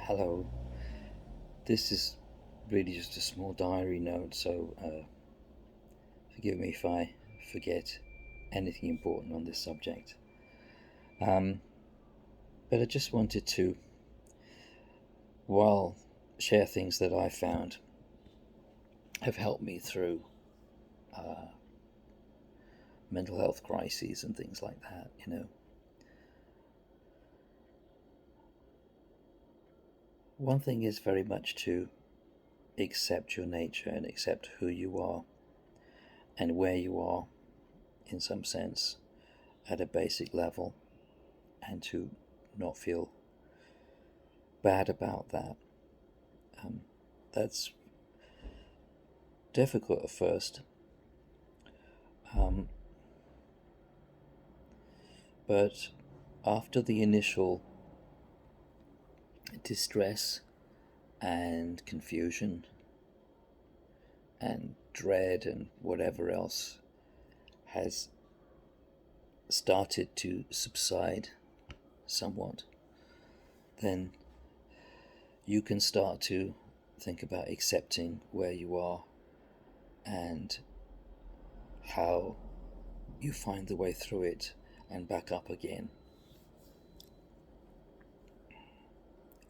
Hello. This is really just a small diary note, so forgive me if I forget anything important on this subject. Um, but I just wanted to, while share things that I found have helped me through uh, mental health crises and things like that. One thing is very much to accept your nature and accept who you are and where you are, in some sense, at a basic level, and to not feel bad about that. Um, that's difficult at first, um, but after the initial distress and confusion and dread and whatever else has started to subside somewhat, then you can start to think about accepting where you are and how you find the way through it and back up again,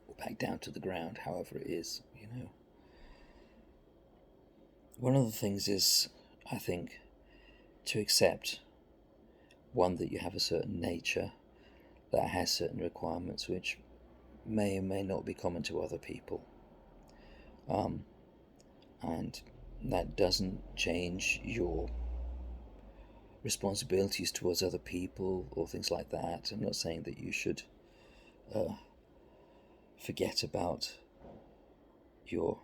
or back down to the ground, however it is. One of the things is, I think, to accept one, that you have a certain nature that has certain requirements which may or may not be common to other people. And that doesn't change your responsibilities towards other people or things like that. I'm not saying that you should forget about your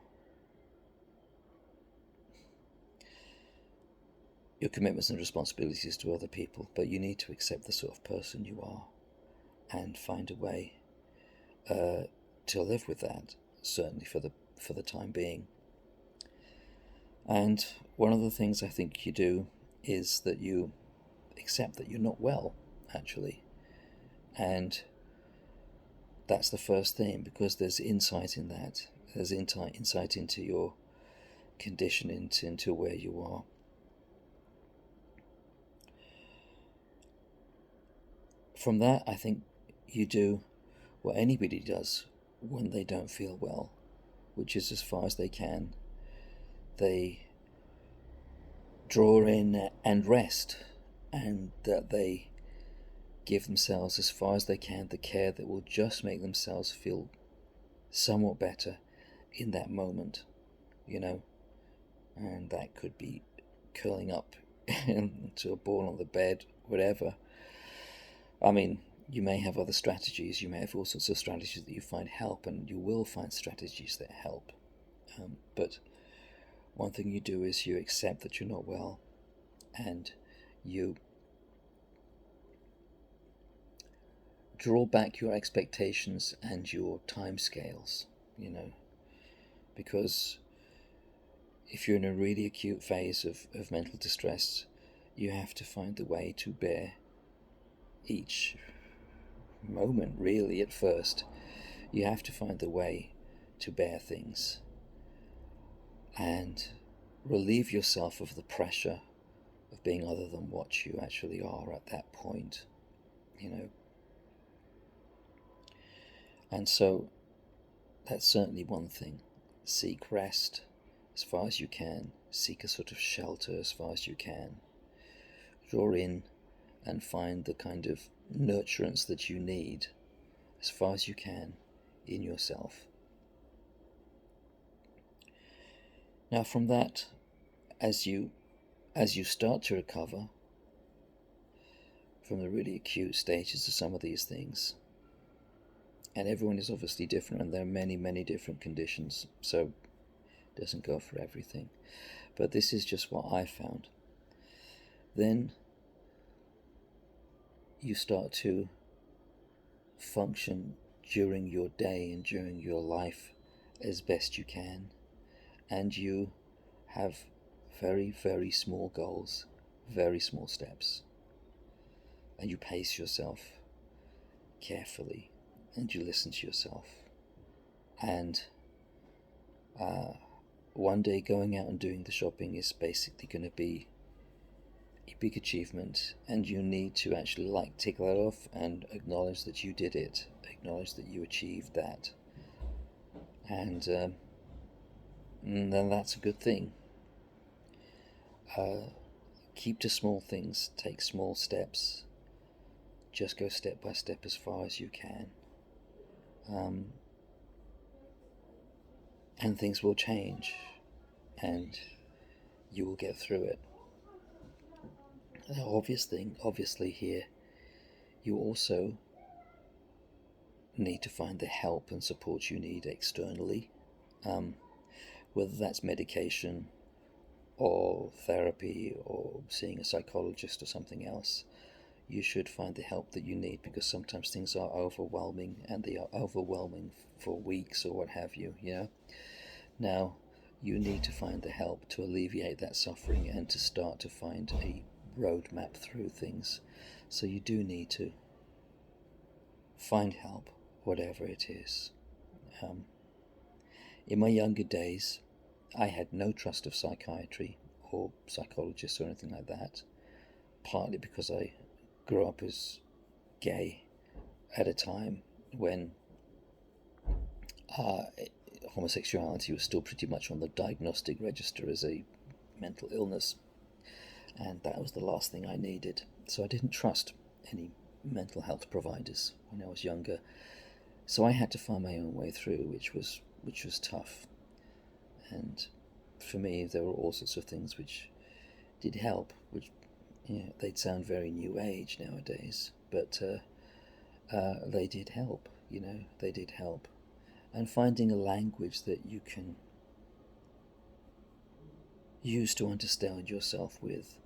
commitments and responsibilities to other people, but you need to accept the sort of person you are and find a way to live with that, certainly for the time being. And one of the things I think you do is that you accept that you're not well, actually. And that's the first thing, because there's insight in that. There's insight into your condition, into where you are. From that, I think you do what anybody does when they don't feel well, which is, as far as they can, they draw in and rest, and that they give themselves, as far as they can, the care that will just make themselves feel somewhat better in that moment. And that could be curling up into a ball on the bed, whatever. I mean, you may have other strategies, you may have all sorts of strategies that you find help, and you will find strategies that help. But one thing you do is you accept that you're not well, and you draw back your expectations and your time scales, because if you're in a really acute phase of mental distress, you have to find the way to bear each moment, really. At first, you have to find the way to bear things and relieve yourself of the pressure of being other than what you actually are at that point. And so that's certainly one thing. Seek rest as far as you can. Seek a sort of shelter as far as you can. Draw in and find the kind of nurturance that you need as far as you can in yourself. Now, from that, as you start to recover from the really acute stages of some of these things, and everyone is obviously different, and there are many, many different conditions, so it doesn't go for everything, but this is just what I found. Then you start to function during your day and during your life as best you can, and you have very, very small goals, very small steps, and you pace yourself carefully, and you listen to yourself. And one day going out and doing the shopping is basically going to be a big achievement, and you need to actually like tick that off and acknowledge that you did it, acknowledge that you achieved that, and then that's a good thing. Uh, Keep to small things, take small steps, just go step by step as far as you can, um, and things will change, and you will get through it. The obvious thing, obviously, here, you also need to find the help and support you need externally, um, whether that's medication or therapy or seeing a psychologist or something else. You should find the help that you need, because sometimes things are overwhelming, and they are overwhelming for weeks or what have you, you know. Now, you need to find the help to alleviate that suffering and to start to find a roadmap through things. So you do need to find help, whatever it is. Um, in my younger days, I had no trust of psychiatry or psychologists or anything like that, partly because I grew up as gay at a time when uh, homosexuality was still pretty much on the diagnostic register as a mental illness, and that was the last thing I needed. So I didn't trust any mental health providers when I was younger. So I had to find my own way through, which was tough. And for me, there were all sorts of things which did help, which, you know, they'd sound very new age nowadays, but they did help. You know, they did help. And finding a language that you can use to understand yourself with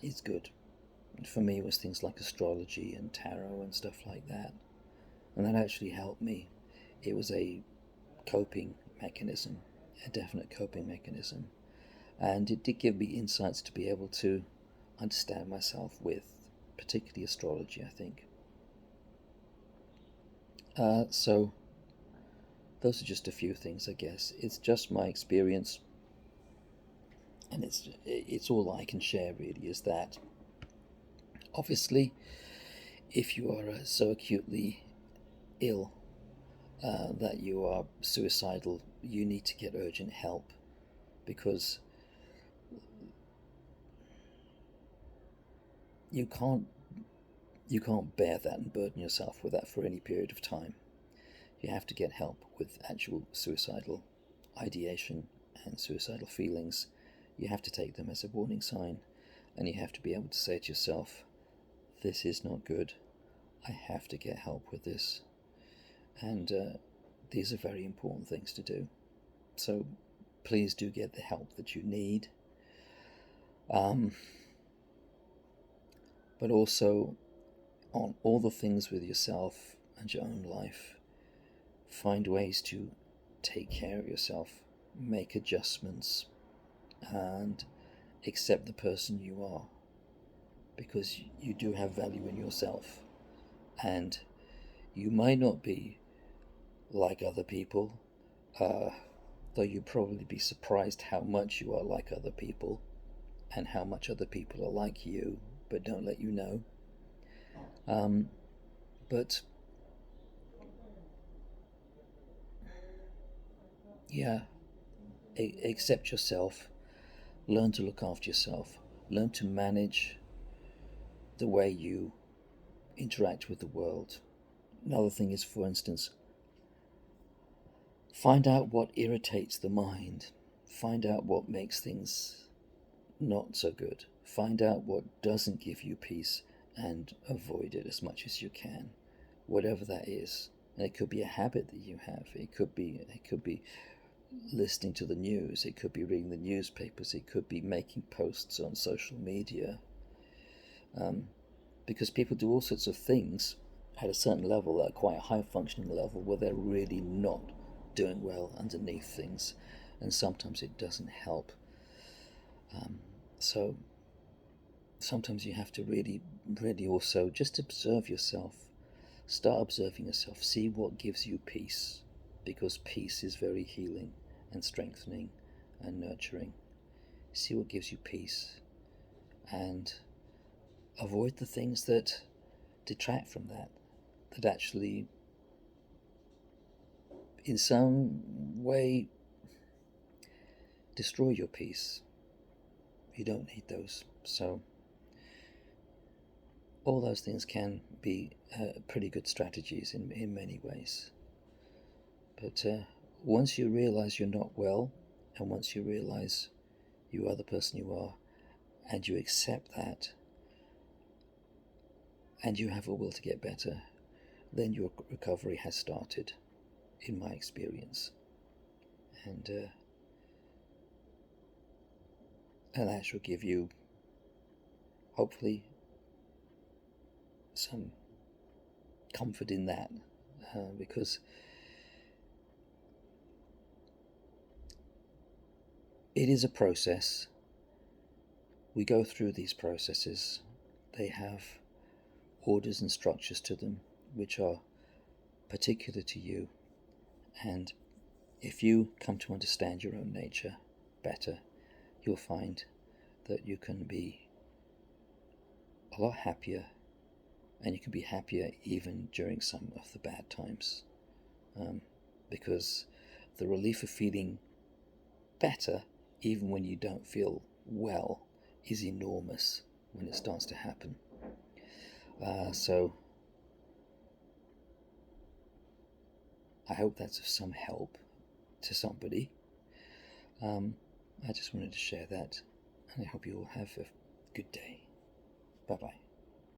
is good. And for me, it was things like astrology and tarot and stuff like that, and that actually helped me. It was a coping mechanism, a definite coping mechanism, and it did give me insights to be able to understand myself with, particularly astrology, I think. So those are just a few things, I guess. It's just my experience, and it's all I can share really. Is that obviously, if you are so acutely ill that you are suicidal, you need to get urgent help, because you can't you can't bear that and burden yourself with that for any period of time. You have to get help with actual suicidal ideation and suicidal feelings. You have to take them as a warning sign, and you have to be able to say to yourself, this is not good. I have to get help with this. And these are very important things to do. So please do get the help that you need. Um, but also, on all the things with yourself and your own life, find ways to take care of yourself, make adjustments, and accept the person you are, because you do have value in yourself, and you might not be like other people, uh, though you'd probably be surprised how much you are like other people and how much other people are like you but don't let you know. But yeah, accept yourself, learn to look after yourself, learn to manage the way you interact with the world. Another thing is, for instance, find out what irritates the mind, find out what makes things not so good, find out what doesn't give you peace, and avoid it as much as you can, whatever that is. And it could be a habit that you have. It could be listening to the news. It could be reading the newspapers. It could be making posts on social media. Because people do all sorts of things at a certain level, at quite a high functioning level, where they're really not doing well underneath things, and sometimes it doesn't help. So sometimes you have to really also just observe yourself. Start observing yourself. See what gives you peace. because peace is very healing and strengthening and nurturing. See what gives you peace, and avoid the things that detract from that, that actually in some way destroy your peace. You don't need those. So all those things can be pretty good strategies in many ways. But once you realize you're not well, and once you realize you are the person you are, and you accept that, and you have a will to get better, then your recovery has started, in my experience. And that should give you, hopefully, some comfort in that, because it is a process. We go through these processes. They have orders and structures to them which are particular to you, and if you come to understand your own nature better, you'll find that you can be a lot happier, and you can be happier even during some of the bad times, because the relief of feeling better even when you don't feel well is enormous when it starts to happen. So I hope that's of some help to somebody. I just wanted to share that, and I hope you all have a good day. Bye-bye.